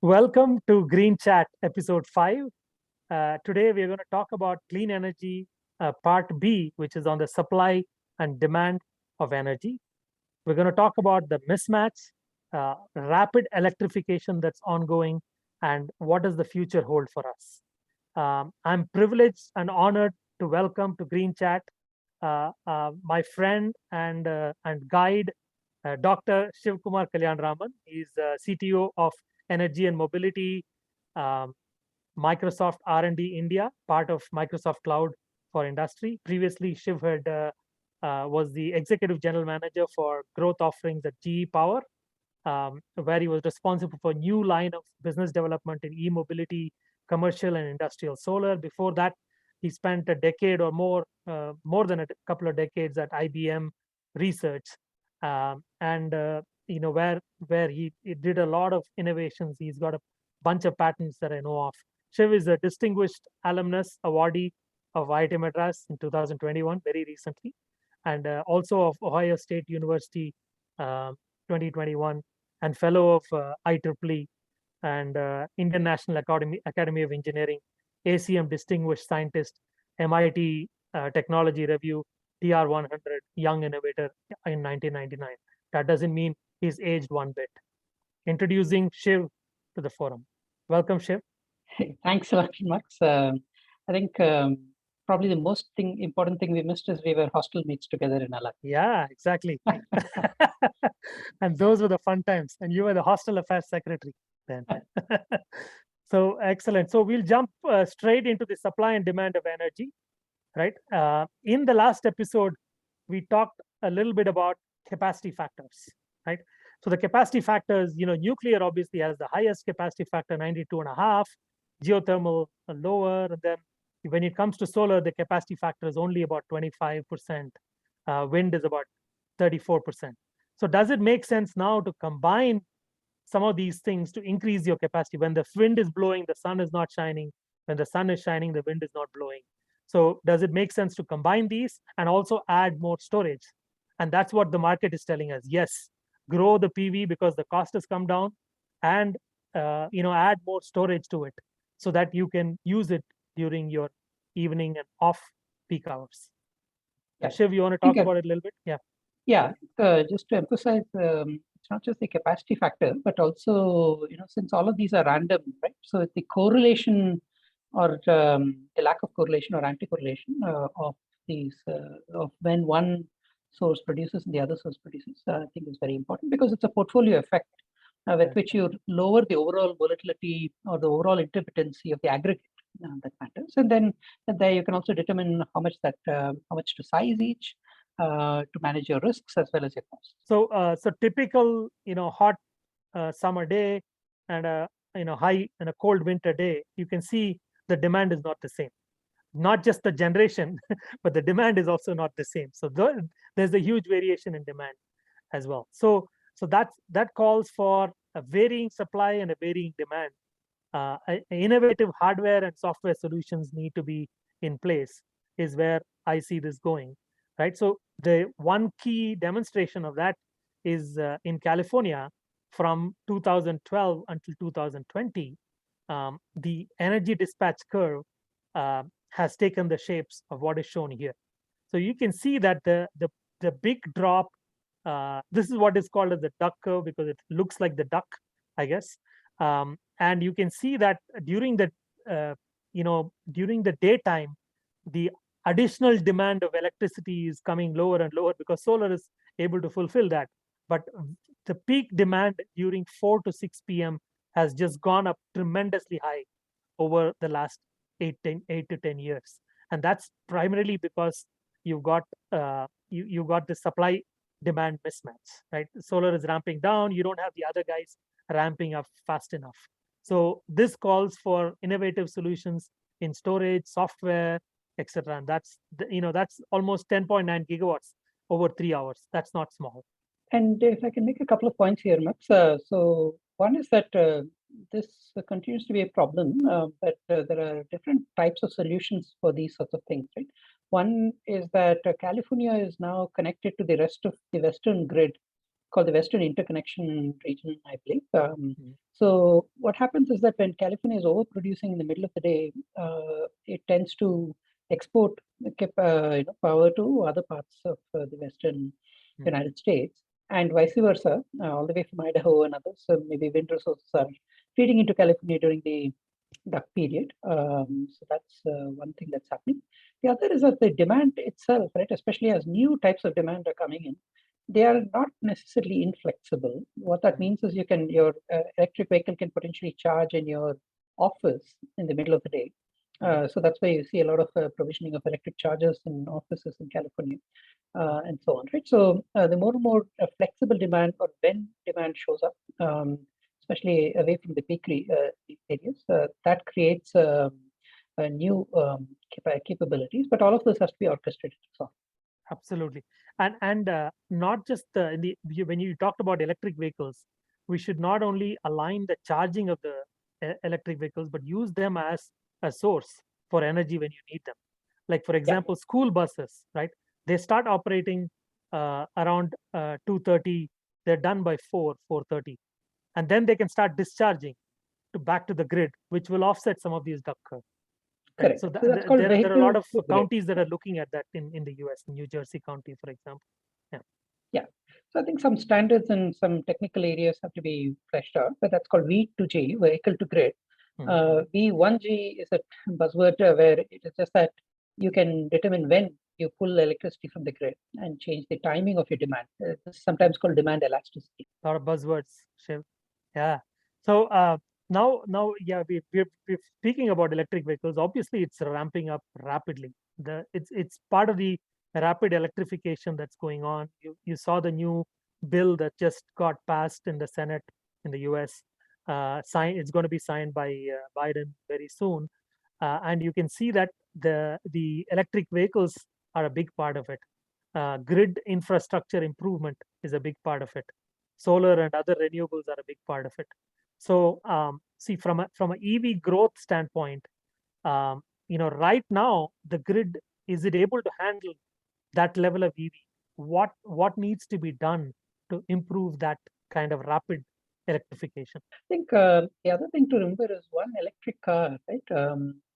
Welcome to GreenChat episode 5. Today we are going to talk about clean energy part B, which is on the supply and demand of energy. We're going to talk about the mismatch, rapid electrification that's ongoing, and what does the future hold for us. I'm privileged and honored to welcome to GreenChat my friend and guide, Dr. Shivkumar Kalyanaraman. He's CTO of Energy and Mobility, um, Microsoft R&D India, part of Microsoft Cloud for Industry. Previously, Shiv had was the executive general manager for growth offerings at GE Power, where he was responsible for new line of business development in e-mobility, commercial and industrial solar. Before that, he spent a decade or more than a couple of decades at IBM Research, and where he did a lot of innovations. He's got a bunch of patents that I know of. Shiv is a distinguished alumnus awardee of IIT Madras in 2021, very recently, and also of Ohio State University 2021, and fellow of IEEE and Indian National Academy of Engineering, ACM Distinguished Scientist, MIT Technology Review, TR100 Young Innovator in 1999. That doesn't mean he's aged one bit. Introducing Shiv to the forum. Welcome, Shiv. Hey, thanks a lot, Max. I think probably the most important thing we missed is we were hostel mates together in Alak. Yeah, exactly. And those were the fun times. And you were the hostel affairs secretary then. So excellent. So we'll jump straight into the supply and demand of energy, right? In the last episode, we talked a little bit about capacity factors, right? So the capacity factors, nuclear obviously has the highest capacity factor, 92.5, geothermal lower, and then when it comes to solar, the capacity factor is only about 25%. Wind is about 34%. So does it make sense now to combine some of these things to increase your capacity? When the wind is blowing, the sun is not shining. When the sun is shining, the wind is not blowing. So does it make sense to combine these and also add more storage? And that's what the market is telling us. Yes, grow the PV because the cost has come down, and add more storage to it so that you can use it during your evening and off peak hours. Yeah. Shiv, you want to talk about it a little bit? Yeah. Yeah, just to emphasize, it's not just the capacity factor, but also, since all of these are random, right? So the correlation or the lack of correlation or anti-correlation of these, of when one source produces and the other source produces, I think is very important because it's a portfolio effect with which you lower the overall volatility or the overall intermittency of the aggregate that matters. And then there you can also determine how much to size each, to manage your risks as well as your costs. So typical, hot summer day and a high and a cold winter day, you can see the demand is not the same. Not just the generation, but the demand is also not the same. So there's a huge variation in demand as well. So that calls for a varying supply and a varying demand. Innovative hardware and software solutions need to be in place, is where I see this going, right? So the one key demonstration of that is in California from 2012 until 2020. The energy dispatch curve has taken the shapes of what is shown here. So you can see that the big drop, this is what is called as the duck curve because it looks like the duck, I guess. And you can see that during the daytime, the additional demand of electricity is coming lower and lower because solar is able to fulfill that. But the peak demand during 4 to 6 p.m. has just gone up tremendously high over the last 8 to 10 years. And that's primarily because you've got you got the supply demand mismatch, right? Solar is ramping down. You don't have the other guys ramping up fast enough. So this calls for innovative solutions in storage, software, etc. And that's that's almost 10.9 gigawatts over 3 hours. That's not small. And if I can make a couple of points here, Max. So one is that this continues to be a problem, but there are different types of solutions for these sorts of things, right? One is that California is now connected to the rest of the Western grid called the Western Interconnection Region, I believe. Mm. So what happens is that when California is overproducing in the middle of the day, it tends to export power to other parts of the Western United States, and vice versa, all the way from Idaho and others. So maybe wind resources are feeding into California during the duck period. So that's one thing that's happening. The other is that the demand itself, right, especially as new types of demand are coming in, they are not necessarily inflexible. What that means is your electric vehicle can potentially charge in your office in the middle of the day. So that's why you see a lot of provisioning of electric chargers in offices in California, and so on, right? So the more and more flexible demand, or when demand shows up, especially away from the peak areas, that creates new capabilities. But all of this has to be orchestrated. So. Absolutely. And not just when you talked about electric vehicles, we should not only align the charging of the electric vehicles, but use them as a source for energy when you need them. Like, for example, school buses, right? They start operating around 2:30. They're done by 4:30, and then they can start discharging back to the grid, which will offset some of these duck curves. Right. Correct. So So that's called there are a lot of vehicle counties that are looking at that in the US, New Jersey County, for example. Yeah. Yeah. So I think some standards and some technical areas have to be fleshed out, but that's called V2G, vehicle to grid. V1G is a buzzword where it is just that you can determine when you pull electricity from the grid and change the timing of your demand. This is sometimes called demand elasticity. A lot of buzzwords, Shiv. Yeah. So yeah, we're speaking about electric vehicles. Obviously, it's ramping up rapidly. It's part of the rapid electrification that's going on. You saw the new bill that just got passed in the Senate in the US. It's going to be signed by Biden very soon, and you can see that the electric vehicles are a big part of it. Grid infrastructure improvement is a big part of it. Solar and other renewables are a big part of it. So see, from an EV growth standpoint, right now the grid, is it able to handle that level of EV? What needs to be done to improve that kind of rapid electrification? I think the other thing to remember is one electric car, right,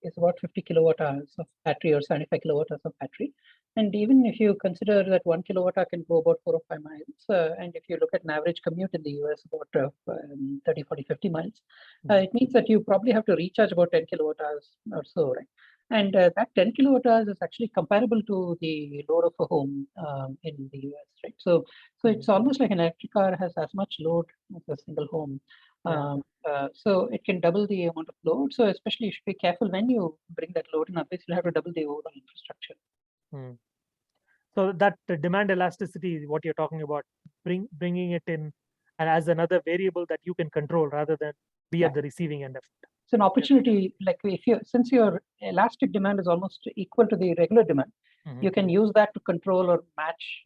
is about 50 kilowatt hours of battery or 75 kilowatt hours of battery. And even if you consider that 1 kilowatt hour can go about 4 or 5 miles, and if you look at an average commute in the US, about 30, 40, 50 miles, it means that you probably have to recharge about 10 kilowatt hours or so, right? And that 10 kilowatt hours is actually comparable to the load of a home in the US, right? So it's almost like an electric car has as much load as a single home. So it can double the amount of load. So especially you should be careful when you bring that load in, otherwise you'll have to double the overall infrastructure. So that the demand elasticity is what you're talking about, bringing it in and as another variable that you can control rather than be at the receiving end of it. It's an opportunity, like since your elastic demand is almost equal to the regular demand, you can use that to control or match.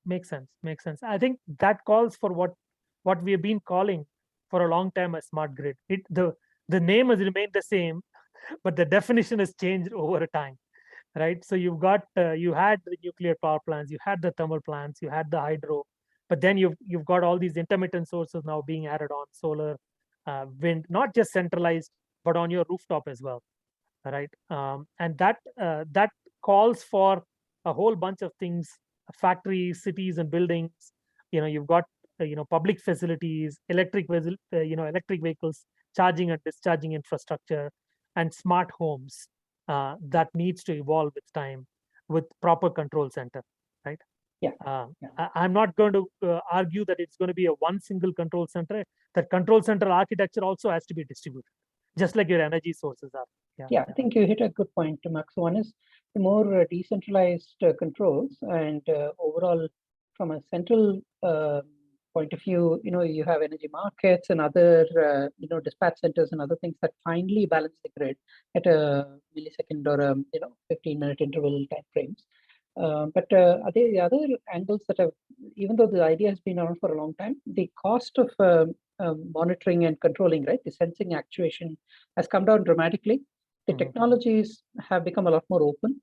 Makes sense. I think that calls for what we have been calling for a long time a smart grid. The name has remained the same, but the definition has changed over time, right? So you had the nuclear power plants, you had the thermal plants, you had the hydro, but then you've got all these intermittent sources now being added on, solar, wind, not just centralized, but on your rooftop as well, right? And that calls for a whole bunch of things: factories, cities, and buildings. You've got public facilities, electric vehicles, charging and discharging infrastructure, and smart homes that needs to evolve with time with proper control center, right? I'm not going to argue that it's going to be a one single control center. That control center architecture also has to be distributed, just like your energy sources are. Yeah, I think you hit a good point, Max. One is the more decentralized controls, and overall, from a central point of view, you have energy markets and other, dispatch centers and other things that finally balance the grid at a millisecond or a 15-minute interval time frames. But the other angles that have, even though the idea has been around for a long time, the cost of monitoring and controlling, right, the sensing actuation has come down dramatically. The technologies have become a lot more open.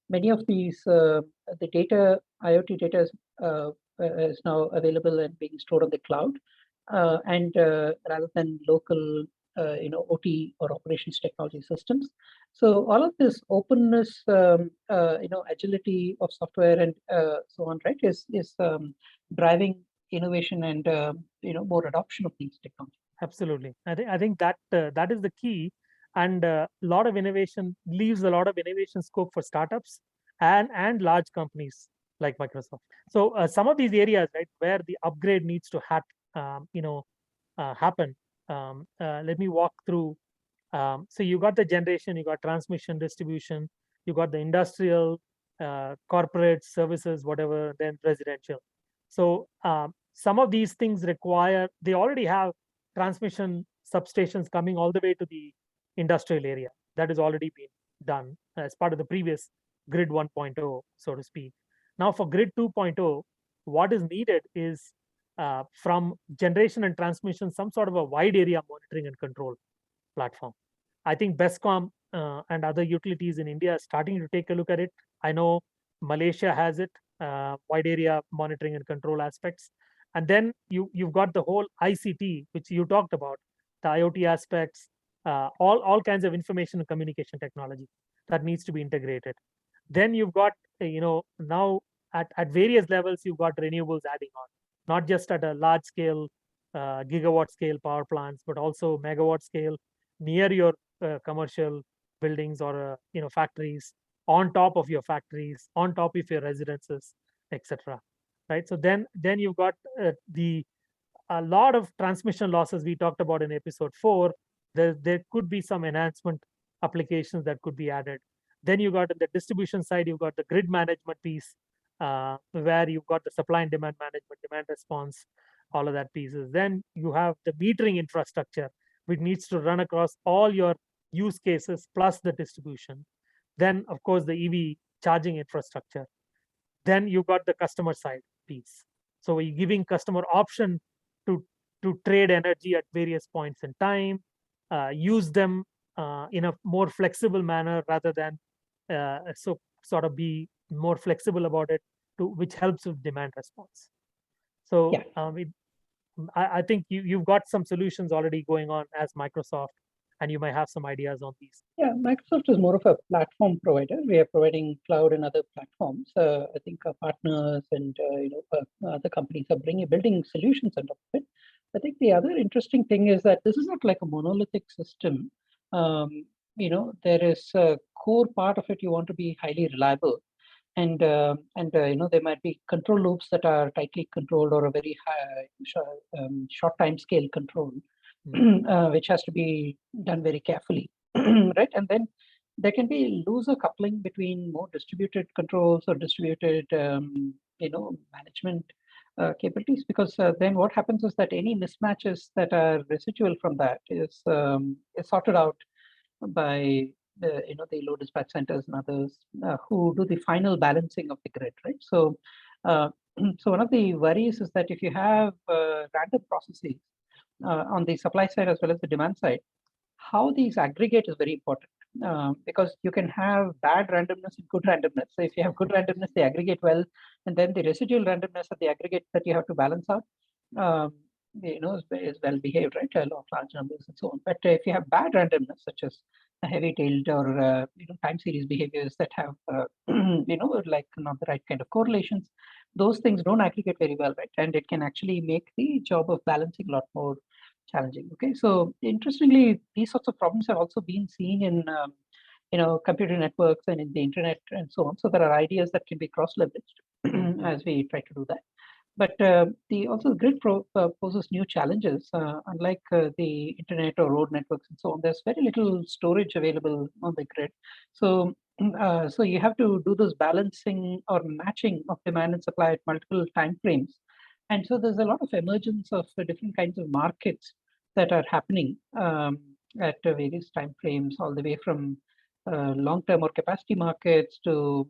Many of these the data, IoT data, is is now available and being stored on the cloud, and rather than local, OT or operations technology systems. So all of this openness, agility of software and so on, right, is driving innovation and more adoption of these technologies. Absolutely. I think that that is the key, and a lot of innovation leaves a lot of innovation scope for startups and large companies like Microsoft. So some of these areas, right, where the upgrade needs to happen. Let me walk through. So you got the generation, you got transmission, distribution, you got the industrial, corporate services, whatever, then residential. So some of these things require, they already have transmission substations coming all the way to the industrial area. That has already been done as part of the previous grid 1.0, so to speak. Now for grid 2.0, what is needed is from generation and transmission, some sort of a wide area monitoring and control platform. I think BESCOM and other utilities in India are starting to take a look at it. I know Malaysia has it, wide area monitoring and control aspects. And then you've got the whole ICT, which you talked about, the IoT aspects, all kinds of information and communication technology that needs to be integrated. Then you've got, now at various levels, you've got renewables adding on, not just at a large scale, gigawatt scale power plants, but also megawatt scale near your commercial buildings or factories, on top of your factories, on top of your residences, etc. Right. So then you've got the a lot of transmission losses we talked about in episode 4. There could be some enhancement applications that could be added. Then you got on the distribution side, you've got the grid management piece, where you've got the supply and demand management, demand response, all of that pieces. Then you have the metering infrastructure, which needs to run across all your use cases plus the distribution. Then, of course, the EV charging infrastructure. Then you got the customer side piece. So we're giving customer option to trade energy at various points in time, use them in a more flexible manner rather than so sort of be more flexible about it, which helps with demand response. So Yeah. I think you've got some solutions already going on as Microsoft, and you might have some ideas on these. Yeah, Microsoft is more of a platform provider. We are providing cloud and other platforms. I think our partners and other companies are building solutions on top of it. I think the other interesting thing is that this is not like a monolithic system. There is a core part of it you want to be highly reliable, and there might be control loops that are tightly controlled or a very high short time scale control, which has to be done very carefully, right? And then there can be looser coupling between more distributed controls or distributed management capabilities, because then what happens is that any mismatches that are residual from that is sorted out by the load dispatch centers and others who do the final balancing of the grid, right? So so one of the worries is that if you have random processes on the supply side as well as the demand side, how these aggregate is very important, because you can have bad randomness and good randomness. So if you have good randomness, they aggregate well, and then the residual randomness of the aggregate that you have to balance out is well behaved, right? A lot of large numbers and so on. But if you have bad randomness, such as heavy-tailed or time series behaviors that have like not the right kind of correlations, those things don't aggregate very well, right? And it can actually make the job of balancing a lot more challenging. Okay, so interestingly, these sorts of problems have also been seen in computer networks and in the internet and so on. So there are ideas that can be cross-leveraged as we try to do that. But the grid poses new challenges. Unlike the internet or road networks and so on, there's very little storage available on the grid. So so you have to do this balancing or matching of demand and supply at multiple time frames. And so there's a lot of emergence of different kinds of markets that are happening at various time frames, all the way from long-term or capacity markets to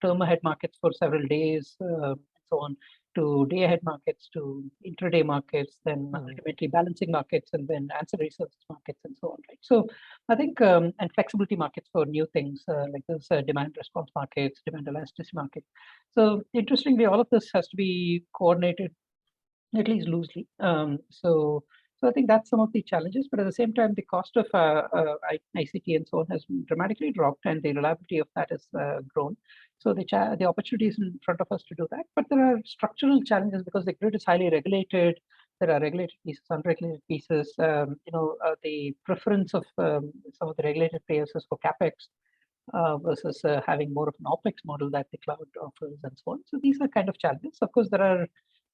term ahead markets for several days, and so on. to day-ahead markets, to intraday markets, then ultimately balancing markets, and then ancillary services markets, and so on, right? So I think, and flexibility markets for new things, like this demand response markets, demand elasticity market. So interestingly, all of this has to be coordinated, at least loosely. So I think that's some of the challenges, but at the same time, the cost of ICT and so on has dramatically dropped, and the reliability of that has grown. So the opportunities in front of us to do that, but there are structural challenges because the grid is highly regulated. There are regulated pieces, unregulated pieces. The preference of some of the regulated players is for capex versus having more of an OpEx model that the cloud offers, and so on. So these are kind of challenges. Of course, there are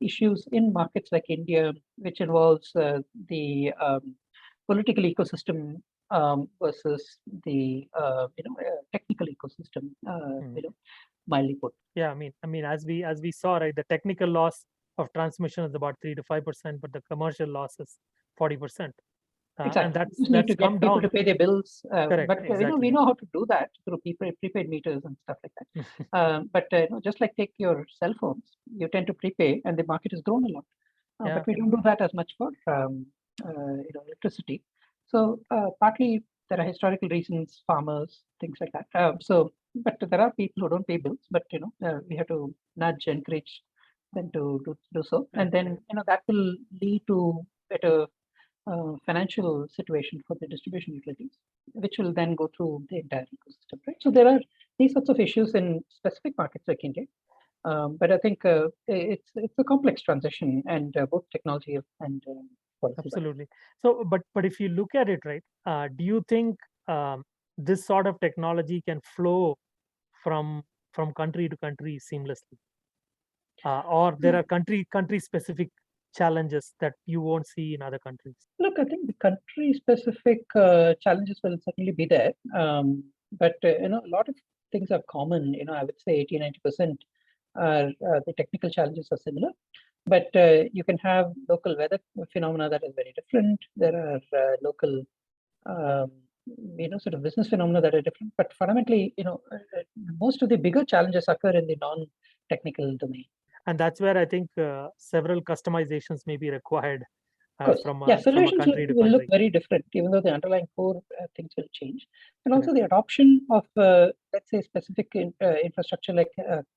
issues in markets like India, which involves the political ecosystem versus the technical ecosystem. Mildly put. Yeah, I mean, as we saw, right, the technical loss of transmission is about 3 to 5%, but the commercial loss is 40%. Exactly. And you just need to get people to pay their bills. Correct, but exactly. We know how to do that through prepaid meters and stuff like that. But just like take your cell phones, you tend to prepay, and the market has grown a lot. But we don't do that as much for electricity. So partly there are historical reasons, farmers, things like that. But there are people who don't pay bills, but we have to nudge, encourage them to do so, and then that will lead to better financial situation for the distribution utilities, which will then go through the entire ecosystem, right? So there are these sorts of issues in specific markets like India, but I think it's a complex transition, and both technology and policy. Absolutely. So, but if you look at it, right, do you think this sort of technology can flow from country to country seamlessly, or there are country specific challenges that you won't see in other countries? Look, I think the country-specific challenges will certainly be there, but a lot of things are common. I would say 80-90% are the technical challenges are similar, but you can have local weather phenomena that is very different. There are local, sort of business phenomena that are different. But fundamentally, most of the bigger challenges occur in the non-technical domain. And that's where I think several customizations may be required from a solutions country to will look country. very different, even though the underlying core things will change. And also the adoption of, let's say, specific infrastructure like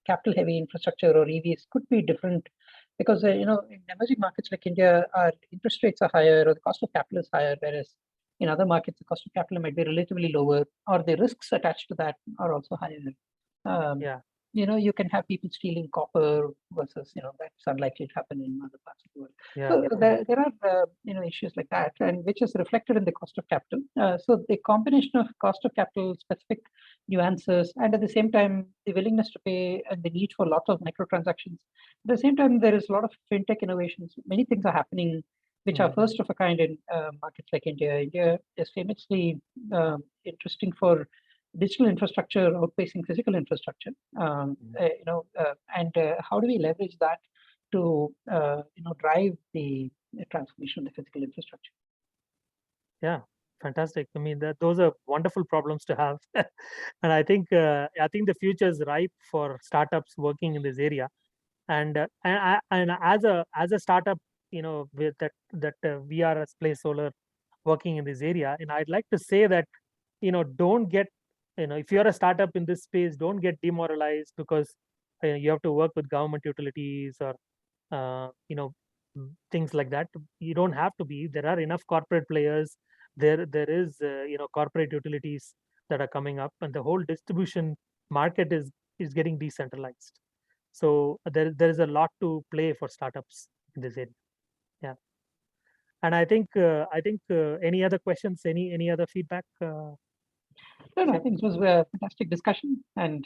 capital-heavy infrastructure or EVs could be different, because in emerging markets like India, our interest rates are higher, or the cost of capital is higher, whereas in other markets the cost of capital might be relatively lower, or the risks attached to that are also higher. You can have people stealing copper versus, that's unlikely to happen in other parts of the world. So there are, issues like that, and which is reflected in the cost of capital. So the combination of cost of capital, specific nuances, and at the same time, the willingness to pay and the need for lots of microtransactions. At the same time, there is a lot of fintech innovations. Many things are happening which are first of a kind in markets like India. India is famously interesting for digital infrastructure outpacing physical infrastructure, and how do we leverage that to drive the transformation of the physical infrastructure? Yeah, fantastic. I mean, those are wonderful problems to have, and I think the future is ripe for startups working in this area. And as a startup, with that we are as Play Solar working in this area, and I'd like to say that don't get if you're a startup in this space, don't get demoralized because you have to work with government utilities or things like that. You don't have to be. There are enough corporate players. There is corporate utilities that are coming up, and the whole distribution market is getting decentralized. So there is a lot to play for startups in this area. Yeah. And I think any other questions, any other feedback? No, I think it was a fantastic discussion, and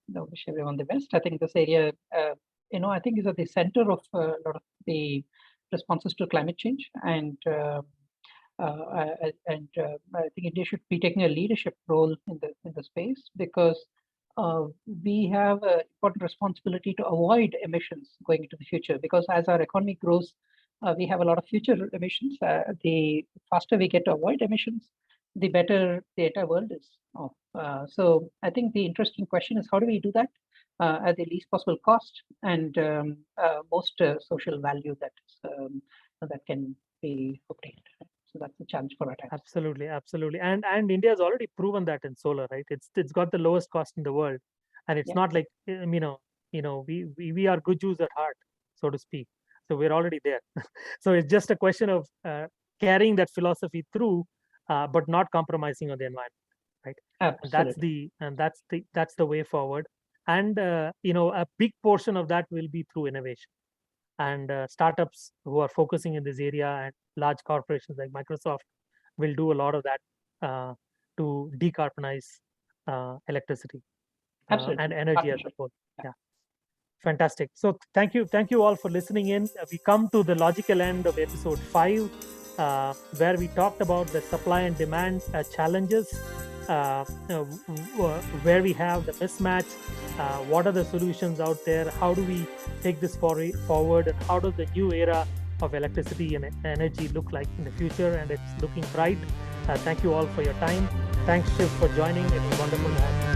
wish everyone the best. I think this area, I think is at the center of a lot of the responses to climate change, and I think India should be taking a leadership role in the space, because we have an important responsibility to avoid emissions going into the future. Because as our economy grows, we have a lot of future emissions. The faster we get to avoid emissions, the better the entire world is off. So I think the interesting question is, how do we do that? at the least possible cost and most social value that can be obtained. So that's the challenge for our times. Absolutely, absolutely. And India has already proven that in solar, right? It's got the lowest cost in the world, and it's not like we are good Jews at heart, so to speak. So we're already there. So it's just a question of carrying that philosophy through, but not compromising on the environment, right? And Absolutely. that's the way forward. And a big portion of that will be through innovation and startups who are focusing in this area, and large corporations like Microsoft will do a lot of that to decarbonize electricity and Absolutely. energy as a Partnership. whole. Yeah. Yeah, fantastic. So thank you all for listening in. We come to the logical end of episode 5, where we talked about the supply and demand challenges, where we have the mismatch. What are the solutions out there? How do we take this forward? And how does the new era of electricity and energy look like in the future? And it's looking bright. Thank you all for your time. Thanks, Shiv, for joining. It was wonderful to have you.